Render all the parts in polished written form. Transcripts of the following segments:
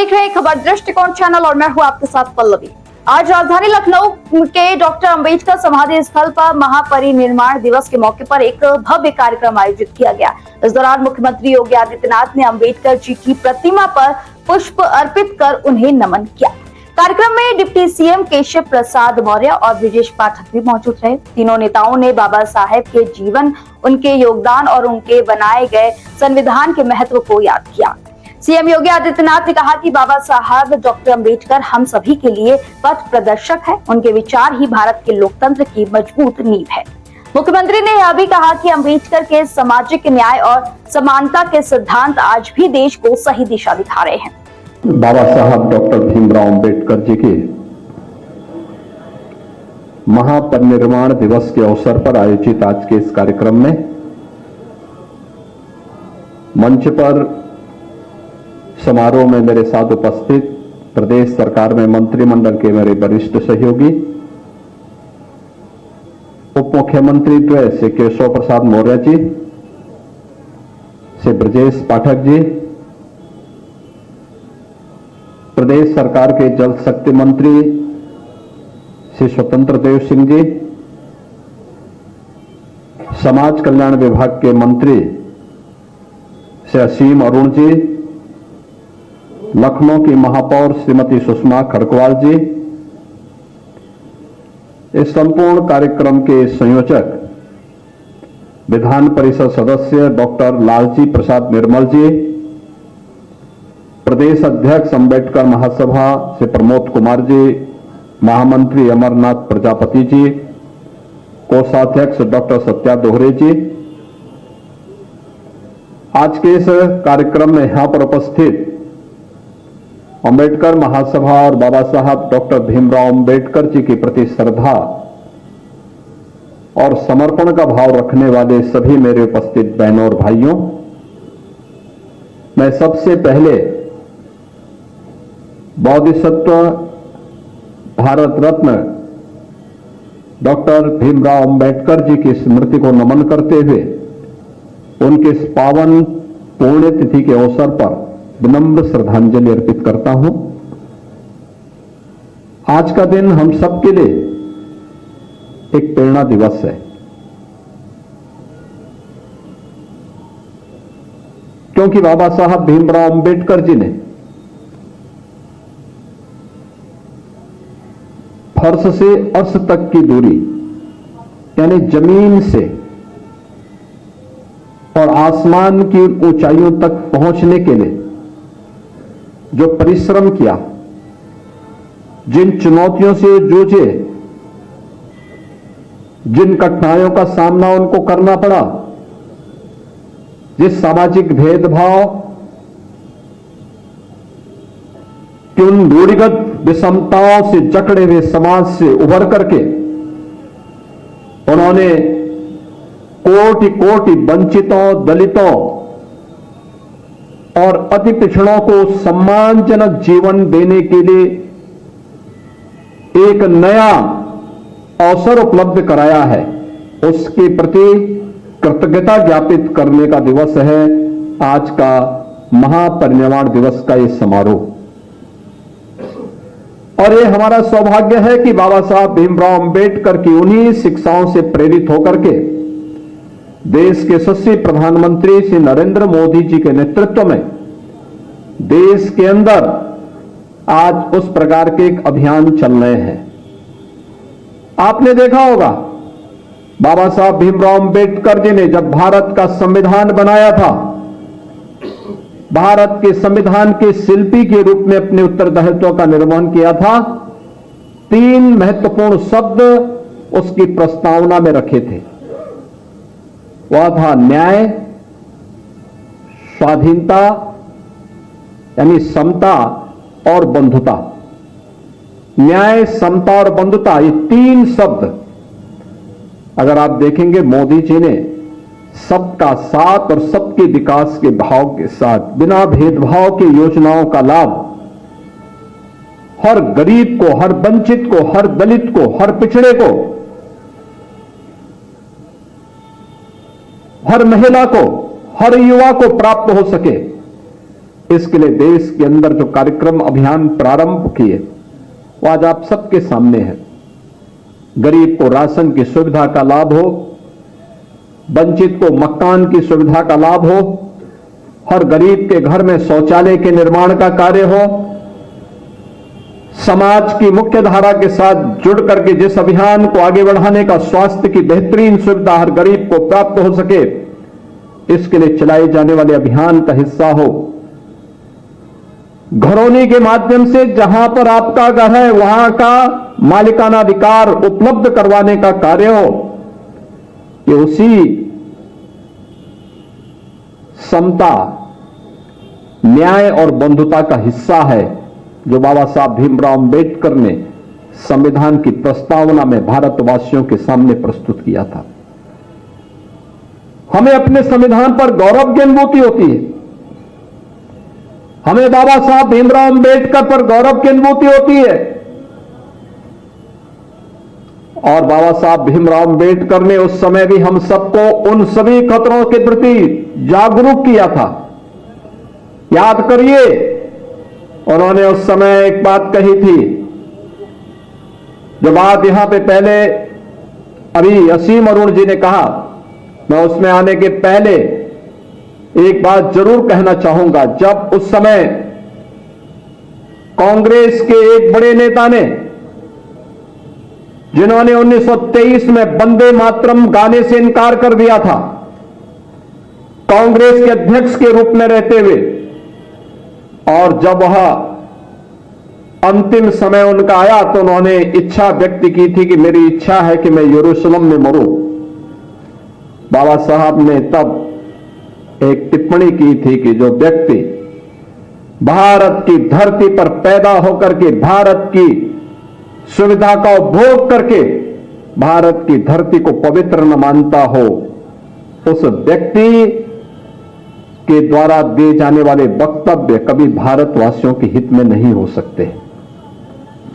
देख रहे हैं खबर दृष्टिकोण चैनल और मैं हूं आपके साथ पल्लवी। आज राजधानी लखनऊ के डॉक्टर अंबेडकर समाधि स्थल पर महापरिनिर्वाण दिवस के मौके पर एक भव्य कार्यक्रम आयोजित किया गया। इस दौरान मुख्यमंत्री योगी आदित्यनाथ ने अंबेडकर जी की प्रतिमा पर पुष्प अर्पित कर उन्हें नमन किया। कार्यक्रम में डिप्टी सीएम केशव प्रसाद मौर्य और ब्रजेश पाठक भी मौजूद रहे। तीनों नेताओं ने बाबा साहेब के जीवन, उनके योगदान और उनके बनाए गए संविधान के महत्व को याद किया। सीएम योगी आदित्यनाथ ने कहा कि बाबा साहब डॉक्टर अंबेडकर हम सभी के लिए पथ प्रदर्शक है। उनके विचार ही भारत के लोकतंत्र की मजबूत नींव है। मुख्यमंत्री ने यह भी कहा कि अंबेडकर के सामाजिक न्याय और समानता के सिद्धांत आज भी देश को सही दिशा दिखा रहे हैं। बाबा साहब डॉक्टर भीमराव अंबेडकर जी के महापरिनिर्वाण दिवस के अवसर पर आयोजित आज के इस कार्यक्रम में मंच पर समारोह में मेरे साथ उपस्थित प्रदेश सरकार में मंत्रिमंडल के मेरे वरिष्ठ सहयोगी, उप मुख्यमंत्री द्वय श्री केशव प्रसाद मौर्य जी, श्री ब्रजेश पाठक जी, प्रदेश सरकार के जल शक्ति मंत्री श्री स्वतंत्र देव सिंह जी, समाज कल्याण विभाग के मंत्री श्री असीम अरुण जी, लखनऊ की महापौर श्रीमती सुषमा खड़गवाल जी, इस संपूर्ण कार्यक्रम के संयोजक विधान परिषद सदस्य डॉक्टर लालजी प्रसाद निर्मल जी, प्रदेश अध्यक्ष अंबेडकर महासभा से प्रमोद कुमार जी, महामंत्री अमरनाथ प्रजापति जी, कोषाध्यक्ष डॉक्टर सत्या दोहरे जी, आज के इस कार्यक्रम में यहां पर उपस्थित अंबेडकर महासभा और बाबा साहब डॉक्टर भीमराव अंबेडकर जी के प्रति श्रद्धा और समर्पण का भाव रखने वाले सभी मेरे उपस्थित बहनों और भाइयों, मैं सबसे पहले बोधिसत्व भारत रत्न डॉक्टर भीमराव अंबेडकर जी की स्मृति को नमन करते हुए उनके इस पावन पुण्यतिथि के अवसर पर विनम्र श्रद्धांजलि अर्पित करता हूं। आज का दिन हम सबके लिए एक प्रेरणा दिवस है, क्योंकि बाबा साहब भीमराव अंबेडकर जी ने फर्श से अर्श तक की दूरी, यानी जमीन से और आसमान की ऊंचाइयों तक पहुंचने के लिए जो परिश्रम किया, जिन चुनौतियों से जूझे, जिन कठिनाइयों का सामना उनको करना पड़ा, जिस सामाजिक भेदभाव कि उन रूढ़िगत विषमताओं से जकड़े हुए समाज से उभर करके उन्होंने कोटि कोटि वंचितों, दलितों और अति पिछड़ों को सम्मानजनक जीवन देने के लिए एक नया अवसर उपलब्ध कराया है, उसके प्रति कृतज्ञता ज्ञापित करने का दिवस है आज का महापरिनिर्वाण दिवस का ये समारोह। और ये हमारा सौभाग्य है कि बाबा साहब भीमराव अंबेडकर की उन्हीं शिक्षाओं से प्रेरित होकर के देश के यशस्वी प्रधानमंत्री श्री नरेंद्र मोदी जी के नेतृत्व में देश के अंदर आज उस प्रकार के एक अभियान चल रहे हैं। आपने देखा होगा बाबा साहब भीमराव अंबेडकर जी ने जब भारत का संविधान बनाया था, भारत के संविधान के शिल्पी के रूप में अपने उत्तरदायित्व का निर्वहन किया था। 3 महत्वपूर्ण शब्द उसकी प्रस्तावना में रखे थे, वह था न्याय, स्वाधीनता यानी समता और बंधुता। न्याय, समता और बंधुता, ये 3 शब्द अगर आप देखेंगे मोदी जी ने सबका साथ और सबके विकास के भाव के साथ बिना भेदभाव की योजनाओं का लाभ हर गरीब को, हर वंचित को, हर दलित को, हर पिछड़े को, हर महिला को, हर युवा को प्राप्त हो सके, इसके लिए देश के अंदर जो कार्यक्रम अभियान प्रारंभ किए वो आज आप सबके सामने है। गरीब को राशन की सुविधा का लाभ हो, वंचित को मकान की सुविधा का लाभ हो, हर गरीब के घर में शौचालय के निर्माण का कार्य हो, समाज की मुख्य धारा के साथ जुड़ करके जिस अभियान को आगे बढ़ाने का स्वास्थ्य की बेहतरीन सुविधा हर गरीब को प्राप्त हो सके, इसके लिए चलाए जाने वाले अभियान का हिस्सा हो। घरौनी के माध्यम से जहां पर आपका घर है वहां का मालिकाना अधिकार उपलब्ध करवाने का कार्य हो, ये उसी समता, न्याय और बंधुता का हिस्सा है जो बाबा साहब भीमराव अंबेडकर ने संविधान की प्रस्तावना में भारतवासियों के सामने प्रस्तुत किया था। हमें अपने संविधान पर गौरव की अनुभूति होती है, हमें बाबा साहब भीमराव अंबेडकर पर गौरव की अनुभूति होती है। और बाबा साहब भीमराव अंबेडकर ने उस समय भी हम सबको उन सभी खतरों के प्रति जागरूक किया था। याद करिए, उन्होंने उस समय एक बात कही थी, जो बात यहां पे पहले अभी असीम अरुण जी ने कहा, मैं उसमें आने के पहले एक बात जरूर कहना चाहूंगा। जब उस समय कांग्रेस के एक बड़े नेता ने, जिन्होंने 1923 में वंदे मातरम गाने से इनकार कर दिया था, कांग्रेस के अध्यक्ष के रूप में रहते हुए, और जब वह अंतिम समय उनका आया तो उन्होंने इच्छा व्यक्त की थी कि मेरी इच्छा है कि मैं यरूशलेम में मरूं। बाबा साहब ने तब एक टिप्पणी की थी कि जो व्यक्ति भारत की धरती पर पैदा होकर के भारत की सुविधा का उपभोग करके भारत की धरती को पवित्र न मानता हो, उस व्यक्ति के द्वारा दिए जाने वाले वक्तव्य कभी भारतवासियों के हित में नहीं हो सकते।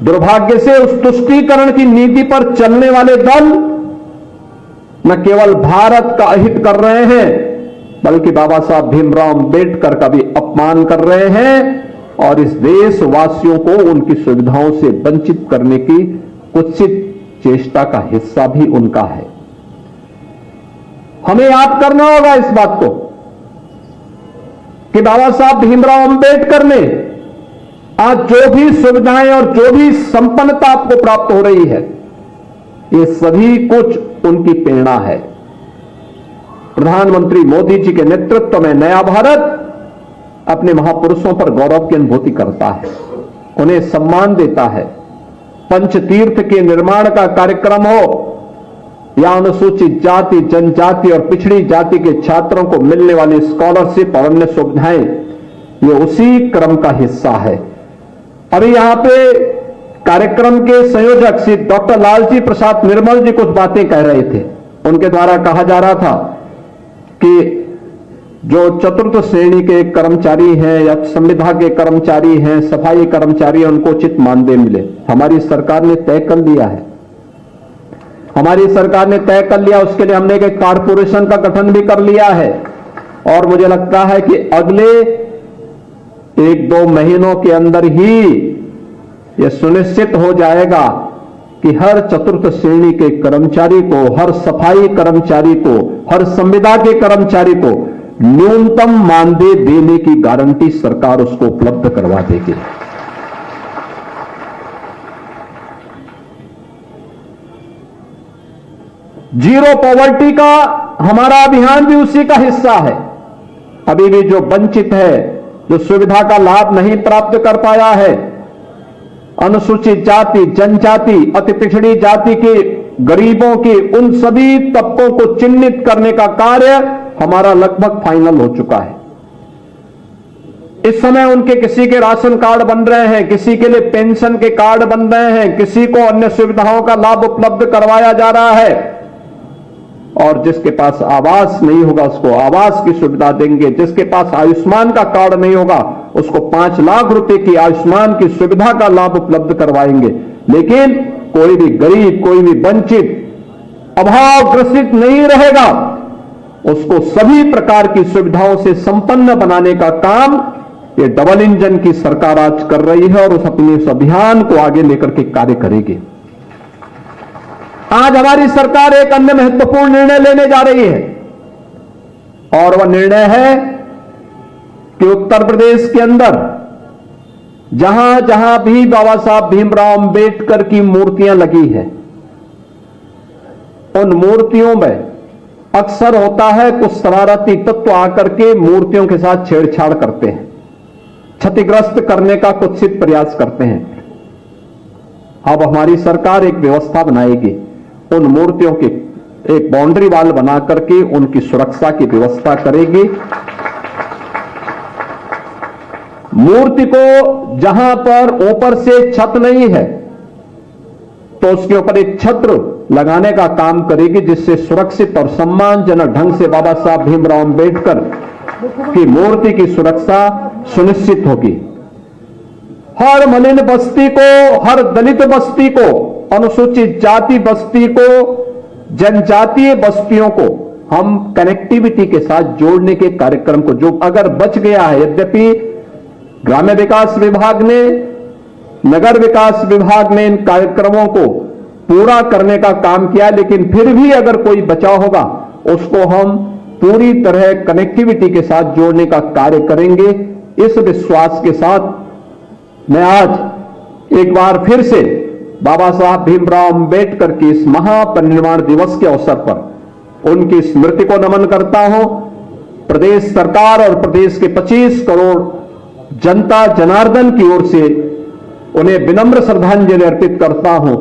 दुर्भाग्य से उस तुष्टीकरण की नीति पर चलने वाले दल न केवल भारत का अहित कर रहे हैं, बल्कि बाबा साहब भीमराव अंबेडकर का भी अपमान कर रहे हैं और इस देशवासियों को उनकी सुविधाओं से वंचित करने की कुत्सित चेष्टा का हिस्सा भी उनका है। हमें याद करना होगा इस बात को कि बाबा साहब भीमराव अंबेडकर ने आज जो भी सुविधाएं और जो भी संपन्नता आपको प्राप्त हो रही है, ये सभी कुछ उनकी प्रेरणा है। प्रधानमंत्री मोदी जी के नेतृत्व में नया भारत अपने महापुरुषों पर गौरव की अनुभूति करता है, उन्हें सम्मान देता है। पंचतीर्थ के निर्माण का कार्यक्रम हो या अनुसूचित जाति, जनजाति और पिछड़ी जाति के छात्रों को मिलने वाली स्कॉलरशिप और अन्य सुविधाएं, ये उसी क्रम का हिस्सा है। अभी यहां पे कार्यक्रम के संयोजक श्री डॉक्टर लालजी प्रसाद निर्मल जी कुछ बातें कह रहे थे। उनके द्वारा कहा जा रहा था कि जो चतुर्थ श्रेणी के कर्मचारी हैं या संविदा के कर्मचारी हैं, सफाई कर्मचारी हैं, उनको उचित मानदेय मिले। हमारी सरकार ने तय कर लिया है, हमारी सरकार ने तय कर लिया। उसके लिए हमने एक कारपोरेशन का गठन भी कर लिया है और मुझे लगता है कि अगले 1-2 महीनों के अंदर ही यह सुनिश्चित हो जाएगा कि हर चतुर्थ श्रेणी के कर्मचारी को, हर सफाई कर्मचारी को, हर संविदा के कर्मचारी को न्यूनतम मानदेय देने की गारंटी सरकार उसको उपलब्ध करवा देगी। जीरो पॉवर्टी का हमारा अभियान भी उसी का हिस्सा है। अभी भी जो वंचित है, जो सुविधा का लाभ नहीं प्राप्त कर पाया है, अनुसूचित जाति, जनजाति, अति पिछड़ी जाति के गरीबों के, उन सभी तबकों को चिन्हित करने का कार्य हमारा लगभग फाइनल हो चुका है। इस समय उनके किसी के राशन कार्ड बन रहे हैं, किसी के लिए पेंशन के कार्ड बन रहे हैं, किसी को अन्य सुविधाओं का लाभ उपलब्ध करवाया जा रहा है। और जिसके पास आवास नहीं होगा उसको आवास की सुविधा देंगे, जिसके पास आयुष्मान का कार्ड नहीं होगा उसको 5 लाख रुपए की आयुष्मान की सुविधा का लाभ उपलब्ध करवाएंगे। लेकिन कोई भी गरीब, कोई भी वंचित, अभावग्रसित नहीं रहेगा। उसको सभी प्रकार की सुविधाओं से संपन्न बनाने का काम ये डबल इंजन की सरकार आज कर रही है और उस अभियान को आगे लेकर के कार्य करेगी। आज हमारी सरकार एक अन्य महत्वपूर्ण निर्णय लेने जा रही है और वह निर्णय है कि उत्तर प्रदेश के अंदर जहां जहां भी बाबा साहब भीमराव अंबेडकर की मूर्तियां लगी है, उन मूर्तियों में अक्सर होता है कुछ शरारती तत्व आकर के मूर्तियों के साथ छेड़छाड़ करते हैं, क्षतिग्रस्त करने का कुत्सित प्रयास करते हैं। अब हमारी सरकार एक व्यवस्था बनाएगी, उन मूर्तियों की एक बाउंड्री वाल बना करके उनकी सुरक्षा की व्यवस्था करेगी। मूर्ति को जहां पर ऊपर से छत नहीं है तो उसके ऊपर एक छत्र लगाने का काम करेगी, जिससे सुरक्षित और सम्मानजनक ढंग से बाबा साहब भीमराव अंबेडकर की मूर्ति की सुरक्षा सुनिश्चित होगी। हर मलिन बस्ती को, हर दलित बस्ती को, अनुसूचित जाति बस्ती को, जनजातीय बस्तियों को हम कनेक्टिविटी के साथ जोड़ने के कार्यक्रम को, जो अगर बच गया है, यद्यपि ग्राम्य विकास विभाग ने, नगर विकास विभाग ने इन कार्यक्रमों को पूरा करने का काम किया, लेकिन फिर भी अगर कोई बचा होगा उसको हम पूरी तरह कनेक्टिविटी के साथ जोड़ने का कार्य करेंगे। इस विश्वास के साथ मैं आज एक बार फिर से बाबा साहब भीमराव अंबेडकर की इस महापरिनिर्वाण दिवस के अवसर पर उनकी स्मृति को नमन करता हूं। प्रदेश सरकार और प्रदेश के 25 करोड़ जनता जनार्दन की ओर से उन्हें विनम्र श्रद्धांजलि अर्पित करता हूं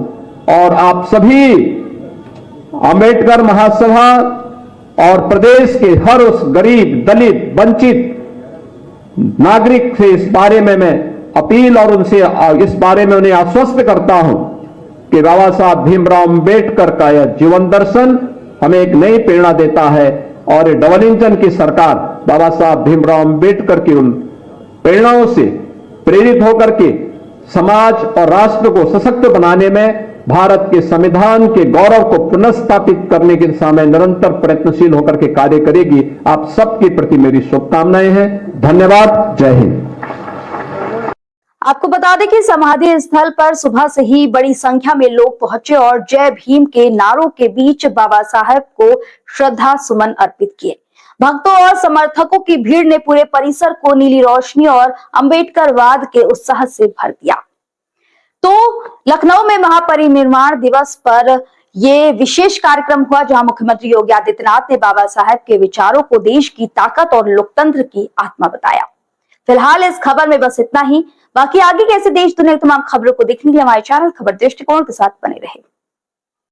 और आप सभी अंबेडकर महासभा और प्रदेश के हर उस गरीब, दलित, वंचित नागरिक से इस बारे में मैं अपील और उनसे इस बारे में उन्हें आश्वस्त करता हूं कि बाबा साहब भीमराव अंबेडकर का यह जीवन दर्शन हमें एक नई प्रेरणा देता है और डबल इंजन की सरकार बाबा साहब भीमराव अंबेडकर की उन प्रेरणाओं से प्रेरित होकर के समाज और राष्ट्र को सशक्त बनाने में, भारत के संविधान के गौरव को पुनर्स्थापित करने की दिशा में निरंतर प्रयत्नशील होकर के कार्य करेगी। आप सबके प्रति मेरी शुभकामनाएं हैं। धन्यवाद। जय हिंद। आपको बता दें कि समाधि स्थल पर सुबह से ही बड़ी संख्या में लोग पहुंचे और जय भीम के नारों के बीच बाबा साहब को श्रद्धा सुमन अर्पित किए। भक्तों और समर्थकों की भीड़ ने पूरे परिसर को नीली रोशनी और अंबेडकरवाद के उत्साह से भर दिया। तो लखनऊ में महापरिनिर्वाण दिवस पर यह विशेष कार्यक्रम हुआ, जहां मुख्यमंत्री योगी आदित्यनाथ ने बाबा साहब के विचारों को देश की ताकत और लोकतंत्र की आत्मा बताया। फिलहाल इस खबर में बस इतना ही। बाकी आगे कैसे देश दुनिया की तमाम खबरों को देखने के लिए हमारे चैनल खबर दृष्टिकोण के साथ बने रहे।